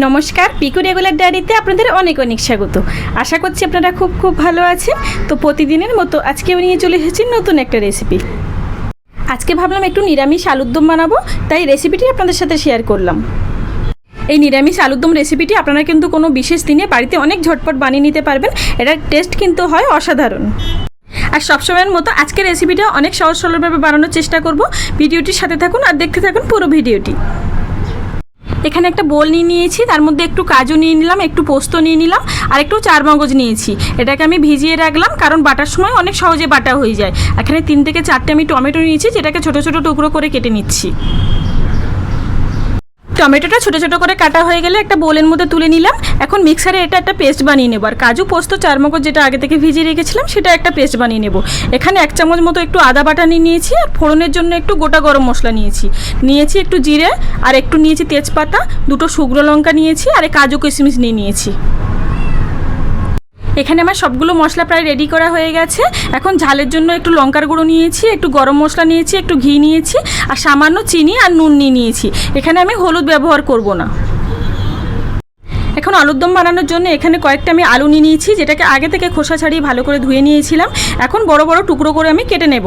নমস্কার, পিকু রেগুলার ডায়েরিতে আপনাদের অনেক অনেক স্বাগত। আশা করছি আপনারা খুব ভালো আছেন। তো প্রতিদিনের মতো আজকেও নিয়ে চলে এসেছি নতুন একটা রেসিপি। আজকে ভাবলাম একটু নিরামিষ আলুর দম বানাবো, তাই রেসিপিটি আপনাদের সাথে শেয়ার করলাম। এই নিরামিষ আলুর দম রেসিপিটি আপনারা কিন্তু কোনো বিশেষ দিনে বাড়িতে অনেক ঝটপট বানিয়ে নিতে পারবেন। এটার টেস্ট কিন্তু হয় অসাধারণ। আর সবসময়ের মতো আজকের রেসিপিটা অনেক সহজ সরলভাবে বানানোর চেষ্টা করব। ভিডিওটির সাথে থাকুন আর দেখতে থাকুন পুরো ভিডিওটি। এখানে একটা বোল নিয়ে নিয়েছি, তার মধ্যে একটু কাজু নিয়ে নিলাম, একটু পোস্ত নিয়ে নিলাম আর একটু চারমগজ নিয়েছি। এটাকে আমি ভিজিয়ে রাখলাম, কারণ বাটার সময় অনেক সহজে বাটা হয়ে যায়। এখানে 3 থেকে 4টে আমি টমেটো নিয়েছি, যেটাকে ছোটো ছোটো টুকরো করে কেটে নিচ্ছি। টমেটোটা ছোটো ছোটো করে কাটা হয়ে গেলে একটা বোলের মধ্যে তুলে নিলাম। এখন মিক্সারে এটা একটা পেস্ট বানিয়ে নেব। আর কাজু পোস্ত চারমগজ যেটা আগে থেকে ভিজিয়ে রেখেছিলাম সেটা একটা পেস্ট বানিয়ে নেব। এখানে 1 চামচ মতো একটু আদা বাটা নিয়ে নিয়েছি, আর ফোড়নের জন্য একটু গোটা গরম মশলা নিয়েছি একটু জিরে, আর একটু নিয়েছি তেজপাতা, 2টো শুকনো লঙ্কা নিয়েছি, আর কাজু কিশমিশ নিয়েছি। এখানে আমার সবগুলো মশলা প্রায় রেডি করা হয়ে গেছে। এখন ঝালের জন্য একটু লঙ্কার গুঁড়ো নিয়েছি, একটু গরম মশলা নিয়েছি, একটু ঘি নিয়েছি, আর সামান্য চিনি আর নুন নিয়েছি। এখানে আমি হলুদ ব্যবহার করব না। এখন আলুর দম বানানোর জন্য এখানে কয়েকটা আমি আলু নিয়েছি, যেটাকে আগে থেকে খোসা ছাড়িয়ে ভালো করে ধুয়ে নিয়েছিলাম। এখন বড় বড় টুকরো করে আমি কেটে নেব।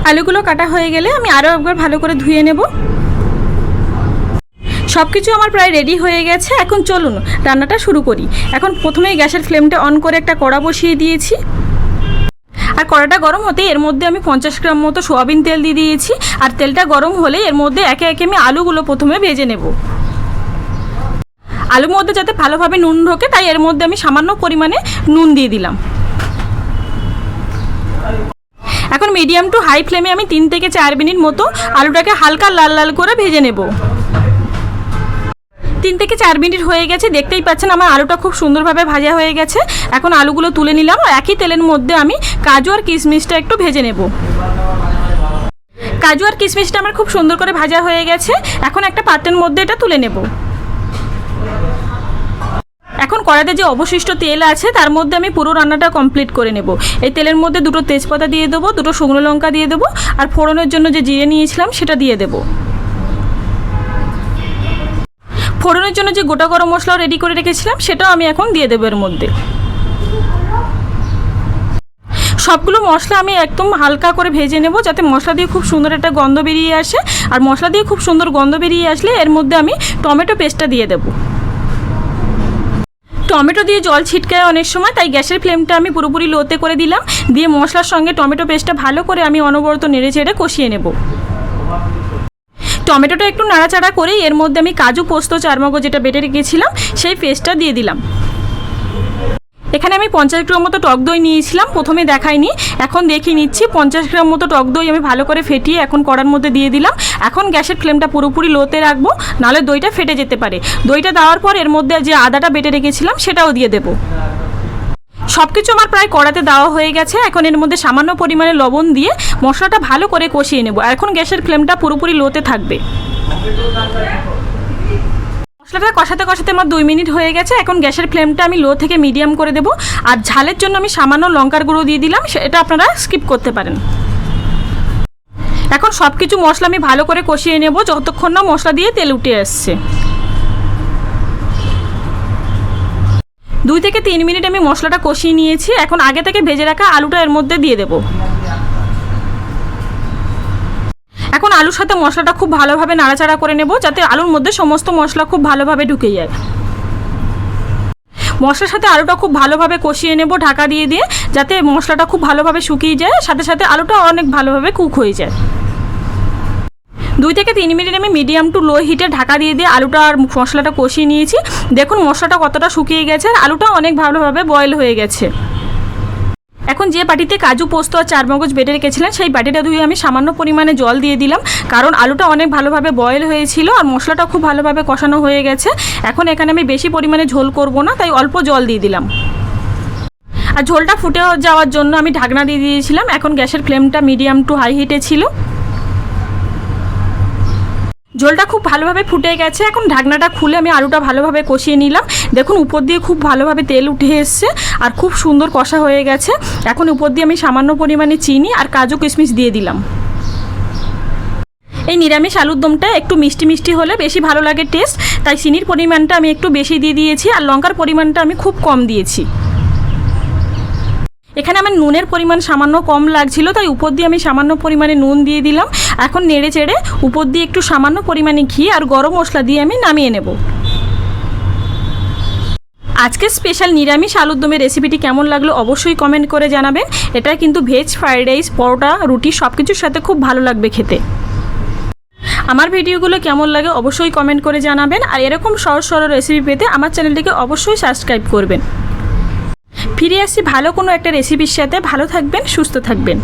আলুগুলো কাটা হয়ে গেলে আমি আরও একবার ভালো করে ধুয়ে নেব। সব কিছু আমার প্রায় রেডি হয়ে গেছে। এখন চলুন রান্নাটা শুরু করি। এখন প্রথমেই গ্যাসের ফ্লেমটা অন করে একটা কড়া বসিয়ে দিয়েছি, আর কড়াটা গরম হতে এর মধ্যে আমি 50 গ্রাম মতো সয়াবিন তেল দিয়ে দিয়েছি। আর তেলটা গরম হলে এর মধ্যে একে একে আমি আলুগুলো প্রথমে ভেজে নেব। আলুর মধ্যে যাতে ভালোভাবে নুন ঢোকে, তাই এর মধ্যে আমি সামান্য পরিমাণে নুন দিয়ে দিলাম। এখন মিডিয়াম টু হাই ফ্লেমে আমি 3 থেকে 4 মিনিট মতো আলুটাকে হালকা লাল লাল করে ভেজে নেব। 3 থেকে 4 মিনিট হয়ে গেছে, দেখতেই পাচ্ছেন আমার আলুটা খুব সুন্দরভাবে ভাজা হয়ে গেছে। এখন আলুগুলো তুলে নিলাম। একই তেলের মধ্যে আমি কাজু আর কিশমিশটা একটু ভেজে নেব। কাজু আর কিশমিশটা আমার খুব সুন্দর করে ভাজা হয়ে গেছে। এখন একটা পাত্রের মধ্যে এটা তুলে নেব। এখন কড়াইতে যে অবশিষ্ট তেল আছে তার মধ্যে আমি পুরো রান্নাটা কমপ্লিট করে নেব। এই তেলের মধ্যে 2টো তেজপাতা দিয়ে দেবো, 2টো শুকনো লঙ্কা দিয়ে দেবো, আর ফোড়নের জন্য যে জিরে নিয়েছিলাম সেটা দিয়ে দেবো। ফোড়নের জন্য যে গোটা গরম মশলাও রেডি করে রেখেছিলাম সেটাও আমি এখন দিয়ে দেবো এর মধ্যে। সবগুলো মশলা আমি একদম হালকা করে ভেজে নেব, যাতে মশলা দিয়ে খুব সুন্দর একটা গন্ধ বেরিয়ে আসে। আর মশলা দিয়ে খুব সুন্দর গন্ধ বেরিয়ে আসলে এর মধ্যে আমি টমেটো পেস্টটা দিয়ে দেবো। টমেটো দিয়ে জল ছিটকায় অনেক সময়, তাই গ্যাসের ফ্লেমটা আমি পুরোপুরি লোতে করে দিলাম। দিয়ে মশলার সঙ্গে টমেটো পেস্টটা ভালো করে আমি অনবরত নেড়ে চেড়ে কষিয়ে নেব। টমেটোটা একটু নাড়াচাড়া করে এর মধ্যে আমি কাজু পোস্ত চারমগজ যেটা বেটে রেখেছিলাম সেই পেস্টটা দিয়ে দিলাম। এখানে আমি 50 গ্রাম মতো টক দই নিয়েছিলাম, প্রথমে দেখাইনি, এখন দেখিয়ে নিচ্ছি। 50 গ্রাম মতো টক দই আমি ভালো করে ফেটিয়ে এখন কড়ার মধ্যে দিয়ে দিলাম। এখন গ্যাসের ফ্লেমটা পুরোপুরি লোতে রাখবো, নাহলে দইটা ফেটে যেতে পারে। দইটা দেওয়ার পর এর মধ্যে যে আদাটা বেটে রেখেছিলাম সেটাও দিয়ে দেবো। সব কিছু আমার প্রায় কড়াতে দেওয়া হয়ে গেছে। এখন এর মধ্যে সামান্য পরিমাণে লবণ দিয়ে মশলাটা ভালো করে কষিয়ে নেব। এখন গ্যাসের ফ্লেমটা পুরোপুরি লোতে থাকবে। মশলাটা কষাতে কষাতে আমার 2 মিনিট হয়ে গেছে। এখন গ্যাসের ফ্লেমটা আমি লো থেকে মিডিয়াম করে দেবো। আর ঝালের জন্য আমি সামান্য লঙ্কার গুঁড়ো দিয়ে দিলাম, এটা আপনারা স্কিপ করতে পারেন। এখন সব কিছু মশলা আমি ভালো করে কষিয়ে নেব যতক্ষণ না মশলা দিয়ে তেল উঠে আসছে। 2 থেকে 3 মিনিট আমি মশলাটা কষিয়ে নিয়েছি। এখন আগে থেকে ভেজে রাখা আলুটা এর মধ্যে দিয়ে দেব। এখন আলুর সাথে মশলাটা খুব ভালোভাবে নাড়াচাড়া করে নেব, যাতে আলুর মধ্যে সমস্ত মশলা খুব ভালোভাবে ঢুকে যায়। মশলার সাথে আলুটা খুব ভালোভাবে কষিয়ে নেব ঢাকা দিয়ে, যাতে মশলাটা খুব ভালোভাবে শুকিয়ে যায়, সাথে সাথে আলুটা অনেক ভালোভাবে কুক হয়ে যায়। 2 থেকে 3 মিনিট আমি মিডিয়াম টু লো হিটে ঢাকা দিয়ে আলুটা আর মশলাটা কষিয়ে নিয়েছি। দেখুন মশলাটা কতটা শুকিয়ে গেছে, আর আলুটা অনেক ভালোভাবে বয়েল হয়ে গেছে। এখন যে বাটিতে কাজু পোস্ত আর চারমগজ বেটে রেখেছিলেন সেই বাটিটা ধুয়ে আমি সামান্য পরিমাণে জল দিয়ে দিলাম, কারণ আলুটা অনেক ভালোভাবে বয়েল হয়েছিল আর মশলাটা খুব ভালোভাবে কষানো হয়ে গেছে। এখন এখানে আমি বেশি পরিমাণে ঝোল করব না, তাই অল্প জল দিয়ে দিলাম। আর ঝোলটা ফুটে যাওয়ার জন্য আমি ঢাকনা দিয়ে দিয়েছিলাম। এখন গ্যাসের ফ্লেমটা মিডিয়াম টু হাই হিটে ছিল। ঝোলটা খুব ভালোভাবে ফুটে গেছে। এখন ঢাকনাটা খুলে আমি আলুটা ভালোভাবে কষিয়ে নিলাম। দেখুন উপর দিয়ে খুব ভালোভাবে তেল উঠে এসছে আর খুব সুন্দর কষা হয়ে গেছে। এখন উপর দিয়ে আমি সামান্য পরিমাণে চিনি আর কাজু কিশমিশ দিয়ে দিলাম। এই নিরামিষ আলুর দমটা একটু মিষ্টি মিষ্টি হলে বেশি ভালো লাগে টেস্ট, তাই চিনির পরিমাণটা আমি একটু বেশি দিয়ে দিয়েছি আর লঙ্কার পরিমাণটা আমি খুব কম দিয়েছি। এখানে আমার নুনের পরিমাণ সামান্য কম লাগছিল, তাই উপর দিয়ে আমি সামান্য পরিমাণে নুন দিয়ে দিলাম। এখন নেড়ে চেড়ে উপর দিয়ে একটু সামান্য পরিমাণে ঘি আর গরম মশলা দিয়ে আমি নামিয়ে নেব। আজকের স্পেশাল নিরামিষ আলুর দমের রেসিপিটি কেমন লাগলো অবশ্যই কমেন্ট করে জানাবেন। এটা কিন্তু ভেজ ফ্রাইড রাইস, পরোটা, রুটি সব কিছুর সাথে খুব ভালো লাগবে খেতে। আমার ভিডিওগুলো কেমন লাগে অবশ্যই কমেন্ট করে জানাবেন, আর এরকম সহজ সরল রেসিপি পেতে আমার চ্যানেলটিকে অবশ্যই সাবস্ক্রাইব করবেন। ফিরে আসছি ভালো কোনো একটা রেসিপির সাথে। ভালো থাকবেন, সুস্থ থাকবেন।